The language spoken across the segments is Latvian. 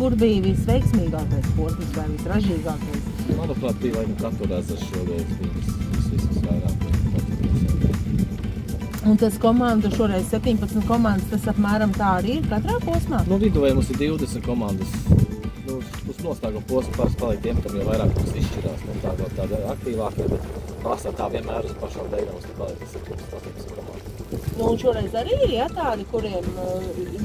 Kur bija visveiksmīgākais sports vai visražīgākais? Manuprāt, bija vai nu Katoļās ar šoreiz bija visvairāk. Un tas komanda šoreiz 17 komandas, tas apmēram tā arī ir katrā posmā? Nu, viduvē mums ir 20 komandas. Nu, uz noslēguma posmu parasti paliek tiem, kam jau vairāk mums izšķirās. Nu, tāda aktīvākie, bet pārstāv tā vienmēr uz pašām beigām mums paliek 17 komandas. Nu, un šoreiz arī ir, ja, tādi, kuriem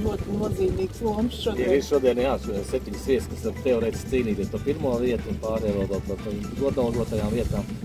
ļoti nozīmīgs lomas šodien? Ir šodien, jā, 7 viesis, kas var teorētiski cīnīties par pirmo vietu un pārējo vēl par godnogotajām vietām.